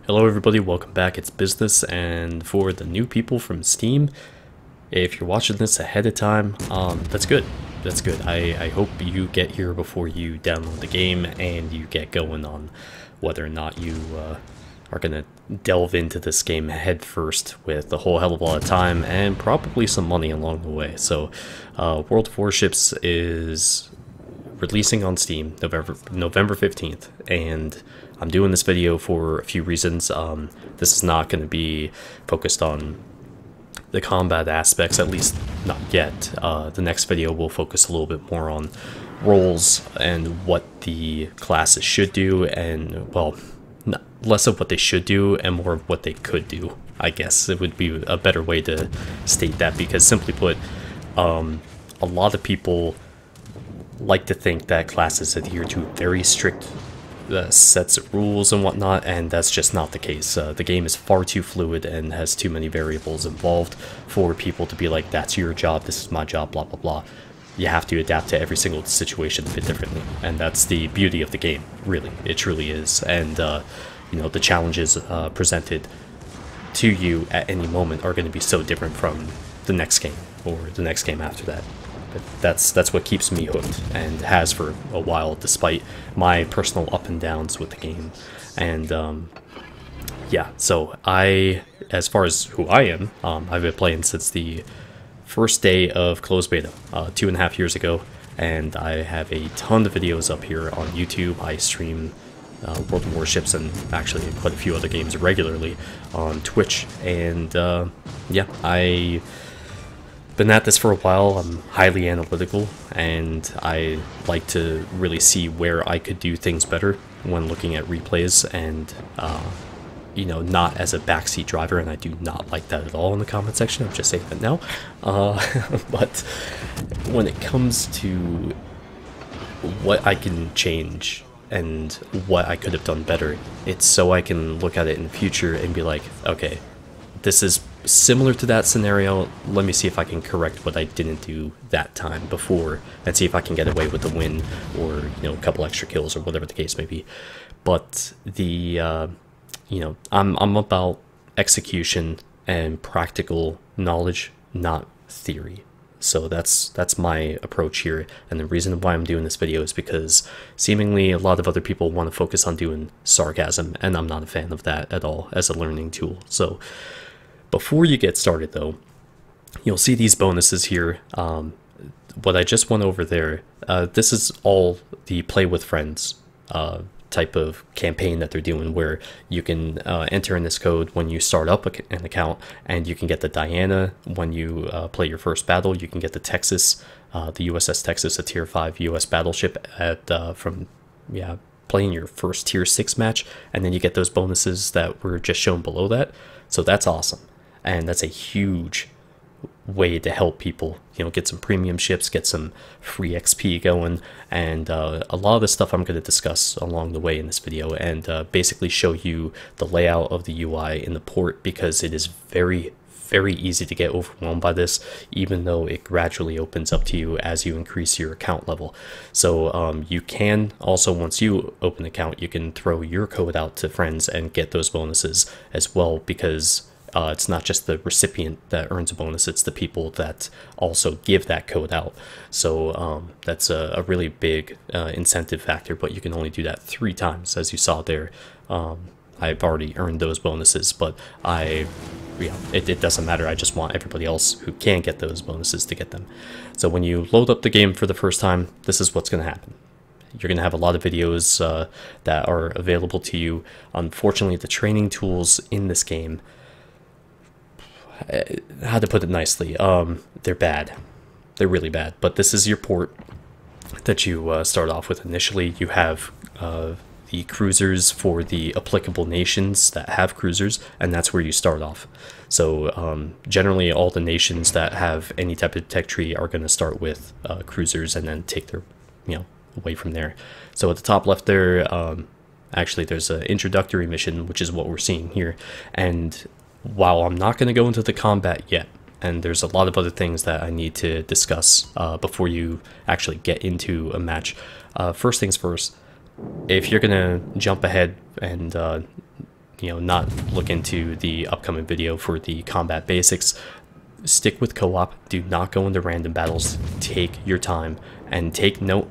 Hello everybody, welcome back. It's Business, and for the new people from Steam, if you're watching this ahead of time, that's good. That's good. I hope you get here before you download the game and you get going on whether or not you are gonna delve into this game head first with a whole hell of a lot of time and probably some money along the way. So, World of Warships is releasing on Steam November 15th, and I'm doing this video for a few reasons. This is not going to be focused on the combat aspects, at least not yet. The next video will focus a little bit more on roles and what the classes should do, and, well, less of what they should do and more of what they could do. I guess it would be a better way to state that, because simply put, a lot of people like to think that classes adhere to very strict sets of rules and whatnot, and that's just not the case. The game is far too fluid and has too many variables involved for people to be like, that's your job, this is my job, blah blah blah. You have to adapt to every single situation a bit differently, and that's the beauty of the game, really. It truly is. And you know, the challenges presented to you at any moment are going to be so different from the next game or the next game after that. That's what keeps me hooked, and has for a while, despite my personal up and downs with the game. And yeah, so as far as who I am, I've been playing since the first day of closed beta 2.5 years ago, and I have a ton of videos up here on YouTube. I stream World of Warships and actually quite a few other games regularly on Twitch, and yeah, I've been at this for a while. I'm highly analytical, and I like to really see where I could do things better when looking at replays, and you know, not as a backseat driver, and I do not like that at all in the comment section. I'm just saying that now. But when it comes to what I can change and what I could have done better, it's so I can look at it in the future and be like, okay, this is similar to that scenario. Let me see if I can correct what I didn't do that time before, and see if I can get away with the win, or, you know, a couple extra kills, or whatever the case may be. But the you know, I'm about execution and practical knowledge, not theory. So that's my approach here, and the reason why I'm doing this video is because seemingly a lot of other people want to focus on doing sarcasm, and I'm not a fan of that at all as a learning tool. So before you get started, though, you'll see these bonuses here. What I just went over there, this is all the play with friends type of campaign that they're doing, where you can enter in this code when you start up an account, and you can get the Diana when you play your first battle. You can get the Texas, the USS Texas, a tier 5 US battleship from playing your first tier 6 match, and then you get those bonuses that were just shown below that. So that's awesome. And that's a huge way to help people, you know, get some premium ships, get some free XP going, and a lot of the stuff I'm going to discuss along the way in this video, and basically show you the layout of the UI in the port, because it is very, very easy to get overwhelmed by this, even though it gradually opens up to you as you increase your account level. So you can also, once you open an account, you can throw your code out to friends and get those bonuses as well, because it's not just the recipient that earns a bonus, it's the people that also give that code out. So that's a really big incentive factor, but you can only do that 3 times, as you saw there. I've already earned those bonuses, but it doesn't matter. I just want everybody else who can get those bonuses to get them. So when you load up the game for the first time, this is what's going to happen. You're going to have a lot of videos that are available to you. Unfortunately, the training tools in this game, how to put it nicely, they're bad. They're really bad. But this is your port that you start off with initially. You have the cruisers for the applicable nations that have cruisers, and that's where you start off. So generally all the nations that have any type of tech tree are going to start with cruisers, and then take their, you know, away from there. So at the top left there, actually there's an introductory mission, which is what we're seeing here. And while I'm not going to go into the combat yet, and there's a lot of other things that I need to discuss before you actually get into a match, first things first, if you're going to jump ahead and not look into the upcoming video for the combat basics. Stick with co-op. Do not go into random battles. Take your time and take note.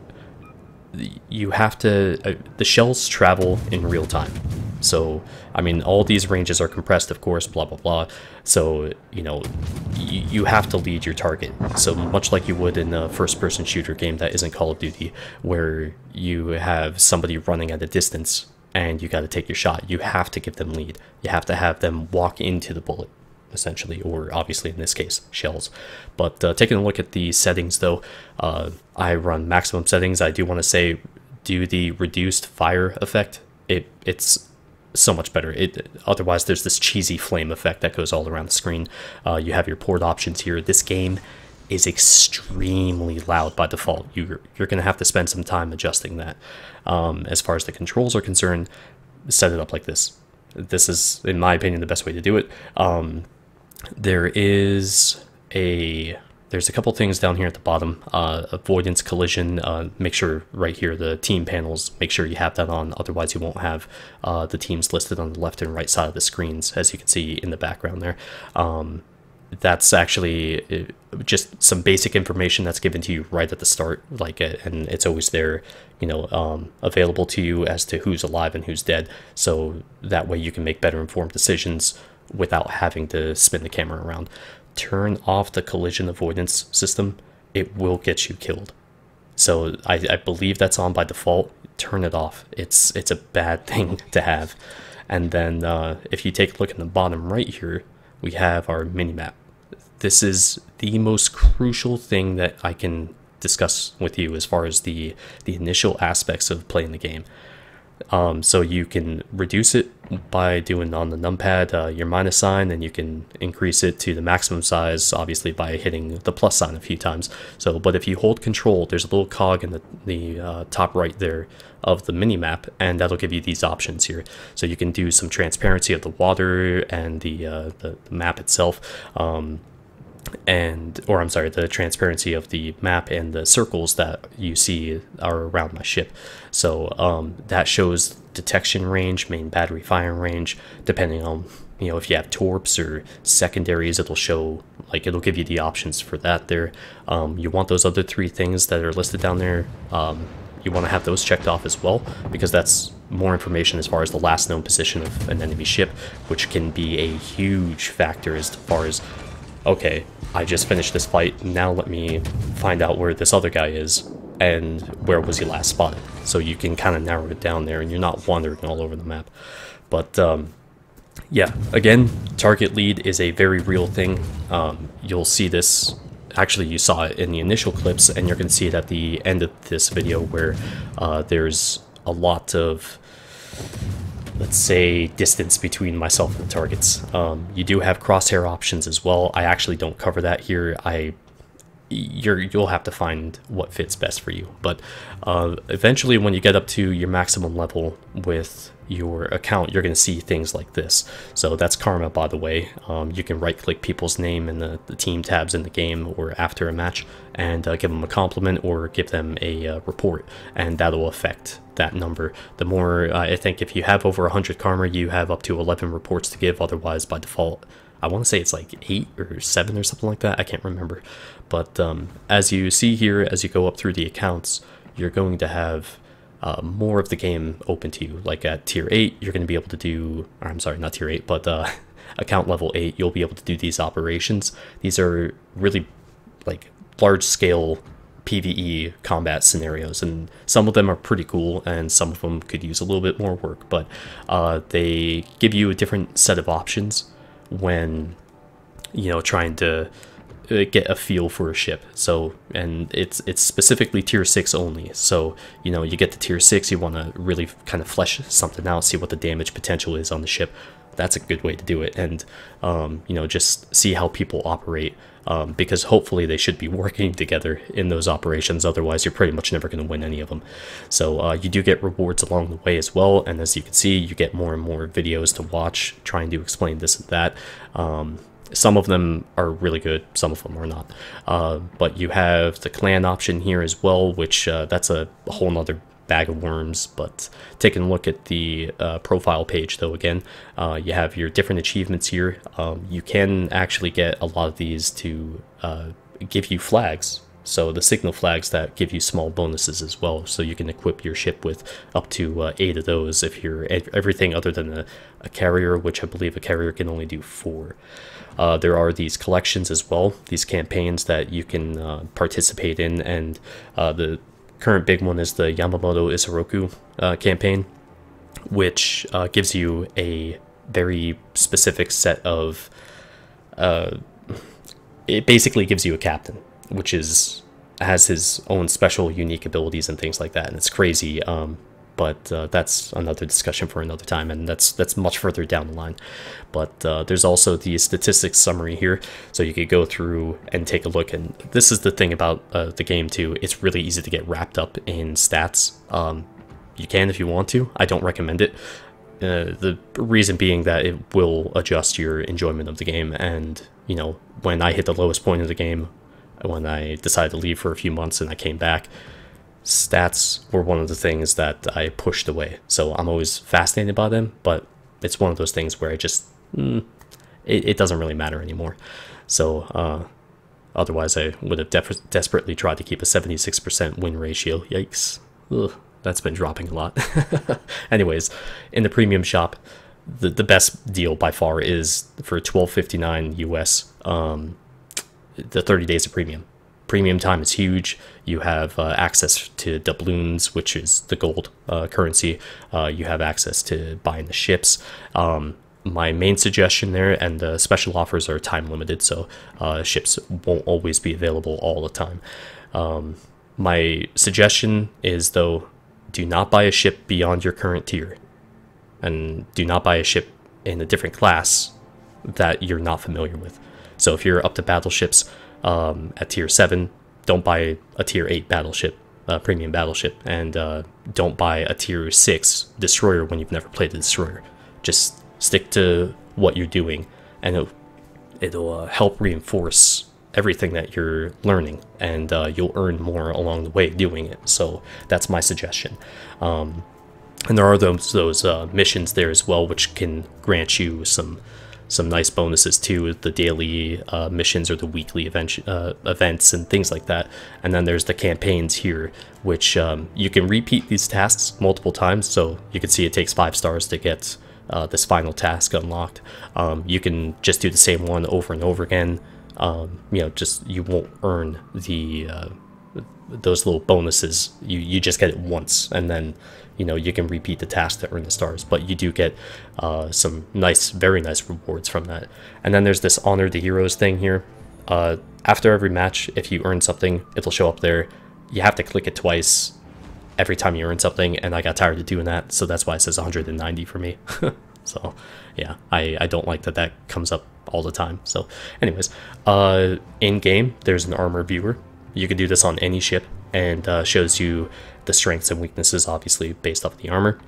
You have to, the shells travel in real time. So, I mean, all these ranges are compressed, of course, blah, blah, blah. So, you have to lead your target. So much like you would in a first-person shooter game that isn't Call of Duty, where you have somebody running at a distance and you got to take your shot. You have to give them lead. You have to have them walk into the bullet, essentially, or obviously in this case, shells. But taking a look at the settings, though, I run maximum settings. I do want to say, do the reduced fire effect. It's so much better. Otherwise, there's this cheesy flame effect that goes all around the screen. You have your port options here. This game is extremely loud by default. You're going to have to spend some time adjusting that. As far as the controls are concerned, set it up like this. This is, in my opinion, the best way to do it. There's a couple things down here at the bottom. Avoidance, collision, make sure right here, the team panels, make sure you have that on. Otherwise, you won't have the teams listed on the left and right side of the screens, as you can see in the background there. That's actually just some basic information that's given to you right at the start, and it's always there, available to you as to who's alive and who's dead. So that way you can make better informed decisions without having to spin the camera around. Turn off the collision avoidance system. It will get you killed. So I believe that's on by default. Turn it off. It's a bad thing to have. And then if you take a look in the bottom right here, we have our minimap. This is the most crucial thing that I can discuss with you as far as the initial aspects of playing the game. So you can reduce it by doing on the numpad your minus sign, and you can increase it to the maximum size, obviously by hitting the plus sign a few times. So, but if you hold control, there's a little cog in the top right there of the mini map, and that'll give you these options here. So you can do some transparency of the water and the map itself. The transparency of the map and the circles that you see are around my ship. So that shows detection range, main battery firing range, depending on, if you have torps or secondaries, it'll give you the options for that there. You want those other three things that are listed down there, you want to have those checked off as well, because that's more information as far as the last known position of an enemy ship, which can be a huge factor as far as, okay, I just finished this fight, now let me find out where this other guy is and where was he last spotted. So you can kind of narrow it down there and you're not wandering all over the map. But yeah, again, target lead is a very real thing. You'll see this, actually you saw it in the initial clips, and you're going to see it at the end of this video where there's a lot of, let's say, distance between myself and the targets. You do have crosshair options as well. I actually don't cover that here. You'll have to find what fits best for you. But eventually, when you get up to your maximum level with your account, you're going to see things like this. So that's karma, by the way. You can right-click people's name in the team tabs in the game or after a match and give them a compliment or give them a report, and that'll affect that number. The more, I think if you have over 100 karma, you have up to 11 reports to give. Otherwise, by default, I want to say it's like 8 or 7 or something like that. I can't remember. But as you see here, as you go up through the accounts, you're going to have more of the game open to you. Like at tier 8, you're going to be able to do, or I'm sorry, not tier 8, but account level 8, you'll be able to do these operations. These are really like large scale PvE combat scenarios, and some of them are pretty cool and some of them could use a little bit more work, but they give you a different set of options when trying to get a feel for a ship. So, and it's specifically tier 6 only. So you get to tier 6, you want to really kind of flesh something out, see what the damage potential is on the ship. That's a good way to do it, and just see how people operate, because hopefully they should be working together in those operations. Otherwise, you're pretty much never going to win any of them. So you do get rewards along the way as well, and as you can see, you get more and more videos to watch trying to explain this and that. Some of them are really good, some of them are not. But you have the clan option here as well, which that's a whole nother bag of worms. But taking a look at the profile page, though, again, you have your different achievements here. You can actually get a lot of these to give you flags. So the signal flags that give you small bonuses as well. So you can equip your ship with up to 8 of those if you're everything other than a carrier, which I believe a carrier can only do 4. There are these collections as well, these campaigns that you can participate in, and the current big one is the Yamamoto Isoroku campaign, which gives you a very specific set of... it basically gives you a captain, which has his own special unique abilities and things like that, and it's crazy. But that's another discussion for another time, and that's much further down the line. But there's also the statistics summary here, so you could go through and take a look. And this is the thing about the game too, it's really easy to get wrapped up in stats. You can if you want to. I don't recommend it. The reason being that it will adjust your enjoyment of the game. And you know, when I hit the lowest point of the game, when I decided to leave for a few months and I came back, stats were one of the things that I pushed away. So I'm always fascinated by them, but it's one of those things where I just it doesn't really matter anymore. So otherwise I would have desperately tried to keep a 76% win ratio. Yikes. Ugh, that's been dropping a lot. Anyways, in the premium shop, the best deal by far is for $12.59 US, the 30 days of premium. Premium time is huge. You have access to doubloons, which is the gold currency. You have access to buying the ships. My main suggestion there, and the special offers are time limited, so ships won't always be available all the time. My suggestion is, though, do not buy a ship beyond your current tier, and do not buy a ship in a different class that you're not familiar with. So if you're up to battleships at tier 7, don't buy a tier 8 battleship, premium battleship, and don't buy a tier 6 destroyer when you've never played a destroyer. Just stick to what you're doing, and it'll help reinforce everything that you're learning, and you'll earn more along the way doing it. So that's my suggestion. And there are those missions there as well, which can grant you some nice bonuses too, the daily missions or the weekly events and things like that. And then there's the campaigns here, which you can repeat these tasks multiple times. So you can see it takes 5 stars to get this final task unlocked. You can just do the same one over and over again. You know, just you won't earn the those little bonuses. You just get it once, and then you know you can repeat the task to earn the stars, but you do get some nice, very nice rewards from that. And then there's this honor the heroes thing here. After every match, if you earn something, it'll show up there. You have to click it twice every time you earn something, and I got tired of doing that, so that's why it says 190 for me. So yeah, I don't like that comes up all the time. So anyways, in game there's an armor viewer. You can do this on any ship, and shows you the strengths and weaknesses, obviously based off the armor.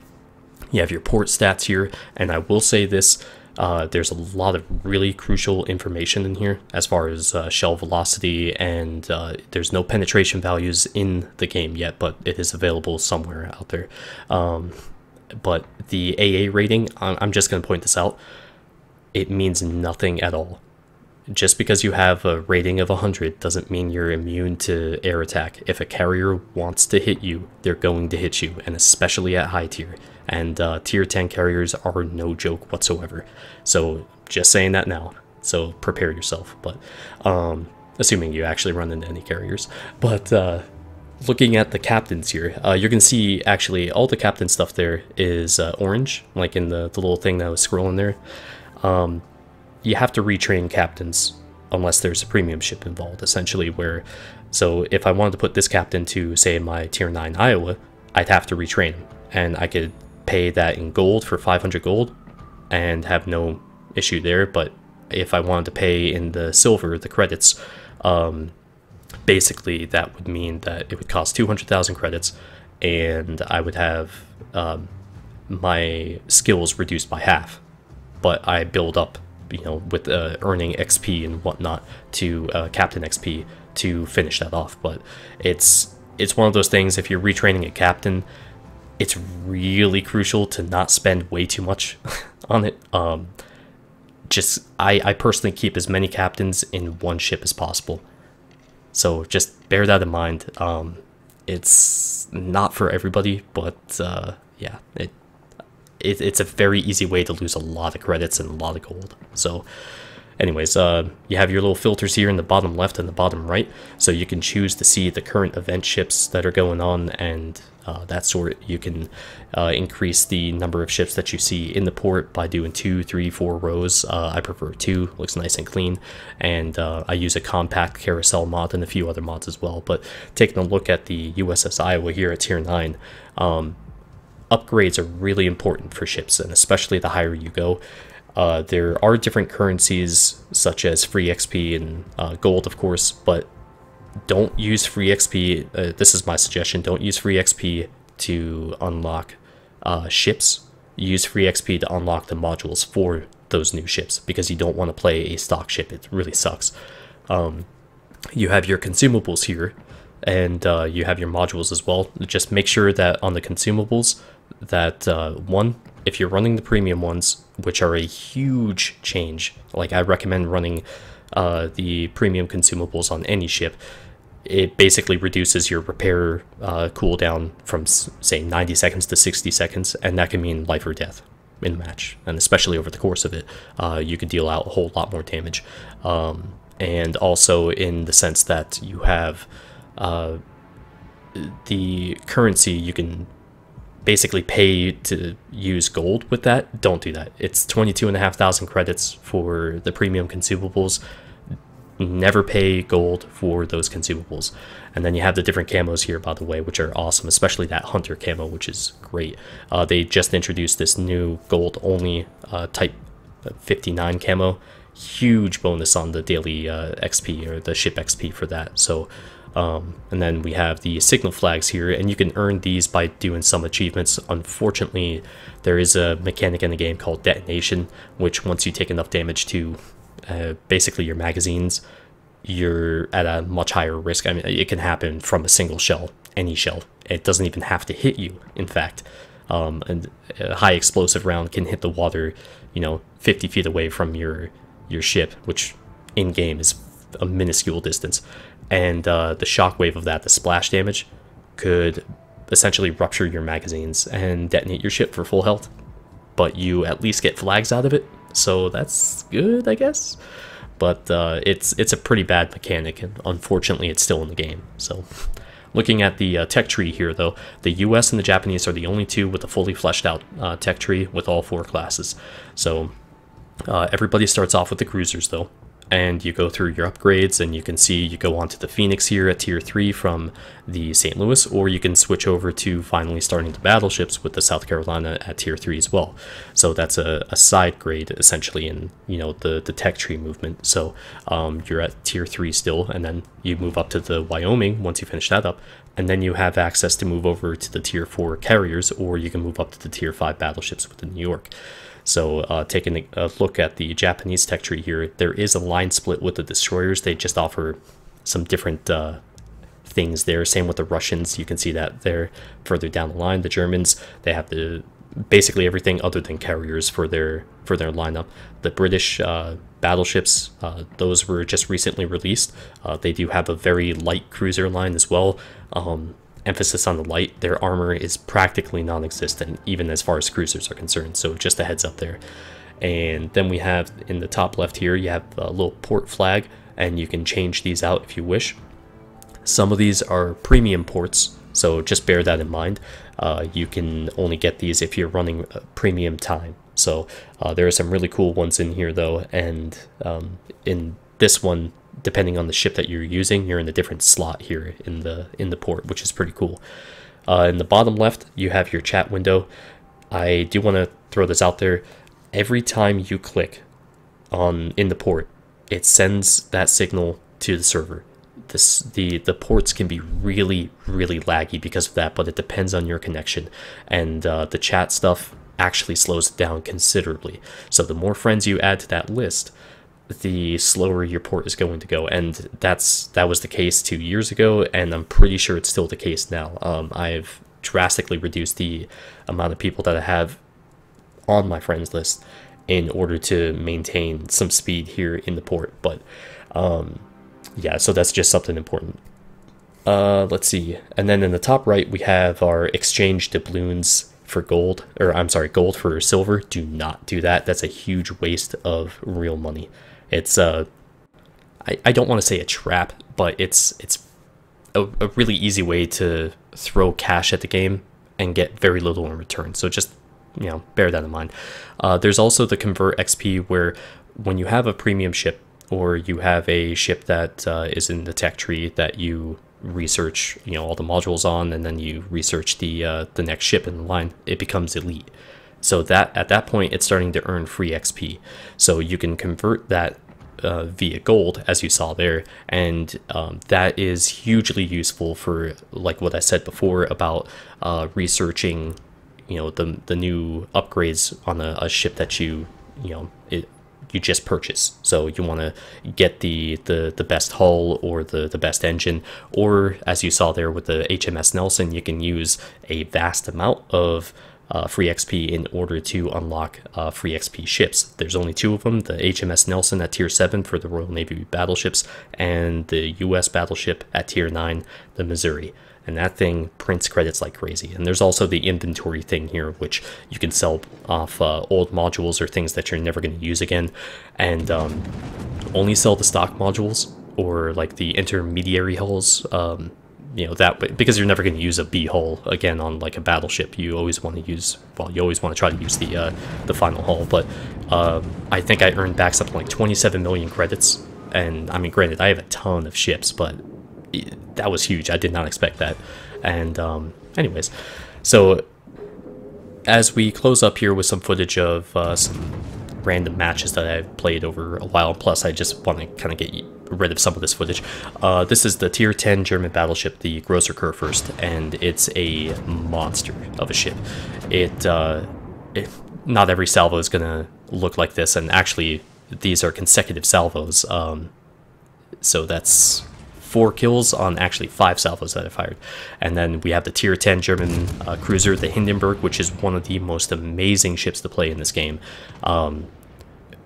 You have your port stats here, and I will say this, there's a lot of really crucial information in here as far as shell velocity, and there's no penetration values in the game yet, but it is available somewhere out there. But the Aaa rating, I'm just going to point this out, it means nothing at all. Just because you have a rating of 100 doesn't mean you're immune to air attack. If a carrier wants to hit you, they're going to hit you, and especially at high tier. And tier 10 carriers are no joke whatsoever. So just saying that now, so prepare yourself. But assuming you actually run into any carriers. But looking at the captains here, you can see actually all the captain stuff there is orange, like in the little thing that was scrolling there. You have to retrain captains unless there's a premium ship involved, essentially, where, so if I wanted to put this captain to, say, my tier 9 Iowa, I'd have to retrain him, and I could pay that in gold for 500 gold and have no issue there. But if I wanted to pay in the silver, the credits, basically that would mean that it would cost 200,000 credits, and I would have my skills reduced by half. But I build up, you know, with earning XP and whatnot to Captain XP to finish that off. But it's it's one of those things, if you're retraining a captain, it's really crucial to not spend way too much on it. I personally keep as many captains in one ship as possible. So just bear that in mind. It's not for everybody, but yeah, it's a very easy way to lose a lot of credits and a lot of gold. So anyways, you have your little filters here in the bottom left and the bottom right, so you can choose to see the current event ships that are going on and that sort. You can increase the number of ships that you see in the port by doing 2, 3, 4 rows. I prefer 2, looks nice and clean, and I use a compact carousel mod and a few other mods as well. But taking a look at the USS Iowa here at tier 9, upgrades are really important for ships, and especially the higher you go. There are different currencies such as free XP and gold, of course, but don't use free XP. This is my suggestion. Don't use free XP to unlock ships. Use free XP to unlock the modules for those new ships, because you don't want to play a stock ship. It really sucks. You have your consumables here, and you have your modules as well. Just make sure that on the consumables that one, if you're running the premium ones, which are a huge change, like I recommend running the premium consumables on any ship. It basically reduces your repair cooldown from, say, 90 seconds to 60 seconds, and that can mean life or death in a match, and especially over the course of it, you can deal out a whole lot more damage. And also in the sense that you have the currency, you can basically pay to use gold with that. Don't do that. It's 22,500 credits for the premium consumables. Never pay gold for those consumables. And then you have the different camos here, by the way, which are awesome, especially that hunter camo, which is great. They just introduced this new gold only type 59 camo. Huge bonus on the daily XP, or the ship XP for that. So and then we have the signal flags here, and you can earn these by doing some achievements. Unfortunately, there is a mechanic in the game called detonation, which once you take enough damage to basically your magazines, you're at a much higher risk. I mean, it can happen from a single shell, any shell. It doesn't even have to hit you, in fact. And a high explosive round can hit the water, 50 feet away from your ship, which in game is a minuscule distance. And the shockwave of that, the splash damage, could essentially rupture your magazines and detonate your ship for full health. But you at least get flags out of it, so that's good, I guess. But it's a pretty bad mechanic, and unfortunately it's still in the game. So looking at the tech tree here, though, the US and the Japanese are the only two with a fully fleshed out tech tree with all 4 classes. So everybody starts off with the cruisers, though, and you go through your upgrades, and you can see you go onto the Phoenix here at tier 3 from the St. Louis, or you can switch over to finally starting the battleships with the South Carolina at tier 3 as well. So that's a side grade essentially in the tech tree movement. So you're at tier 3 still, and then you move up to the Wyoming once you finish that up, and then you have access to move over to the tier 4 carriers, or you can move up to the tier 5 battleships with the New York. So taking a look at the Japanese tech tree here, there is a line split with the destroyers. They just offer some different things there. Same with the Russians. You can see that there further down the line. The Germans, they have basically everything other than carriers for their lineup. The British battleships, those were just recently released. They do have a very light cruiser line as well. Emphasis on the light. Their armor is practically non-existent, even as far as cruisers are concerned, so just a heads up there. And then we have in the top left here, you have a little port flag, and you can change these out if you wish. Some of these are premium ports, so just bear that in mind. You can only get these if you're running premium time. So there are some really cool ones in here, though, and in this one, depending on the ship that you're using, you're in a different slot here in the port, which is pretty cool. In the bottom left, you have your chat window. I do want to throw this out there. Every time you click in the port, it sends that signal to the server. The ports can be really, really laggy because of that, but it depends on your connection, and the chat stuff actually slows it down considerably. So the more friends you add to that list, the slower your port is going to go, and that was the case 2 years ago, and I'm pretty sure it's still the case now. I've drastically reduced the amount of people that I have on my friends list in order to maintain some speed here in the port. But yeah, so that's just something important. Let's see, and then in the top right we have our exchange doubloons for gold, or I'm sorry, gold for silver. Do not do that. That's a huge waste of real money. It's I don't want to say a trap, but it's a really easy way to throw cash at the game and get very little in return. So just, you know, bear that in mind. There's also the convert XP, where when you have a premium ship, or you have a ship that is in the tech tree that you research, you know, all the modules on, and then you research the next ship in the line, it becomes elite. So that at that point it's starting to earn free XP. So you can convert that via gold, as you saw there, and that is hugely useful for, like what I said before about researching, you know, the new upgrades on a ship that you just purchase. So you want to get the best hull, or the best engine, or as you saw there with the HMS Nelson, you can use a vast amount of free XP in order to unlock free XP ships. There's only 2 of them, the HMS Nelson at tier 7 for the Royal Navy battleships, and the US battleship at tier 9, the Missouri. And that thing prints credits like crazy. And there's also the inventory thing here, which you can sell off old modules or things that you're never going to use again, and only sell the stock modules, or like the intermediary hulls. You know, that, because you're never going to use a B hull again on like a battleship. You always want to use, well, you always want to try to use the final hull. But I think I earned back something like 27 million credits. And I mean, granted, I have a ton of ships, but that was huge. I did not expect that. And anyways, so as we close up here with some footage of some random matches that I've played over a while, plus I just want to kind of get rid of some of this footage. This is the tier 10 German battleship, the Grosser Kurfürst, and it's a monster of a ship. Not every salvo is gonna look like this, and actually these are consecutive salvos, so that's 4 kills on actually 5 salvos that I fired. And then we have the tier 10 German cruiser, the Hindenburg, which is one of the most amazing ships to play in this game.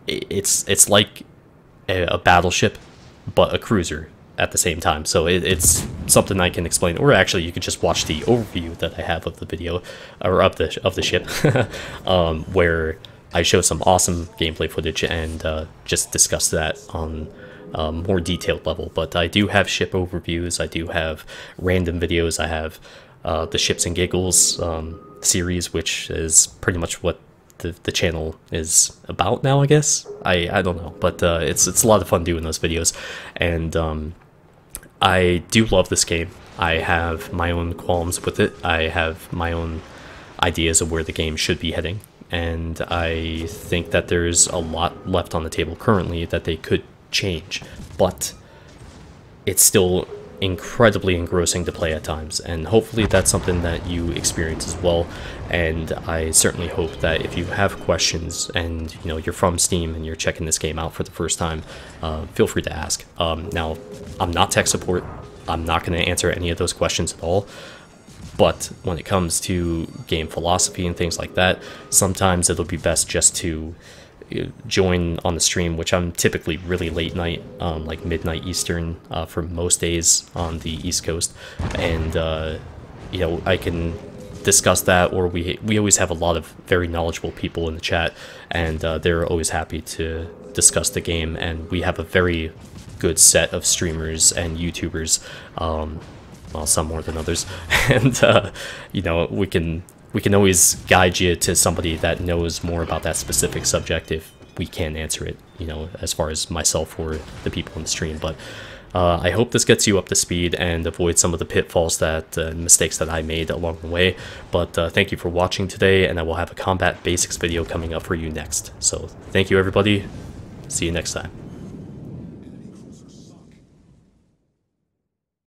It's like a battleship, but a cruiser at the same time. So it's something I can explain, or actually you could just watch the overview that I have of the video, or of the ship, where I show some awesome gameplay footage and just discuss that on more detailed level. But I do have ship overviews, I do have random videos, I have the Ships and Giggles series, which is pretty much what the channel is about now, I guess. I don't know, but it's a lot of fun doing those videos, and I do love this game. I have my own qualms with it. I have my own ideas of where the game should be heading, and I think that there's a lot left on the table currently that they could change, but it's still incredibly engrossing to play at times, and hopefully that's something that you experience as well. And I certainly hope that if you have questions and you know you're from Steam and you're checking this game out for the first time, feel free to ask. Now, I'm not tech support, I'm not going to answer any of those questions at all, but when it comes to game philosophy and things like that, sometimes it'll be best just to join on the stream, which I'm typically really late night, like midnight Eastern for most days on the East Coast, and you know, I can discuss that, or we always have a lot of very knowledgeable people in the chat, and they're always happy to discuss the game, and we have a very good set of streamers and YouTubers, well, some more than others, and you know, we can always guide you to somebody that knows more about that specific subject if we can't answer it, you know, as far as myself or the people in the stream. But I hope this gets you up to speed and avoid some of the pitfalls that mistakes that I made along the way. But thank you for watching today, and I will have a combat basics video coming up for you next. So thank you, everybody. See you next time.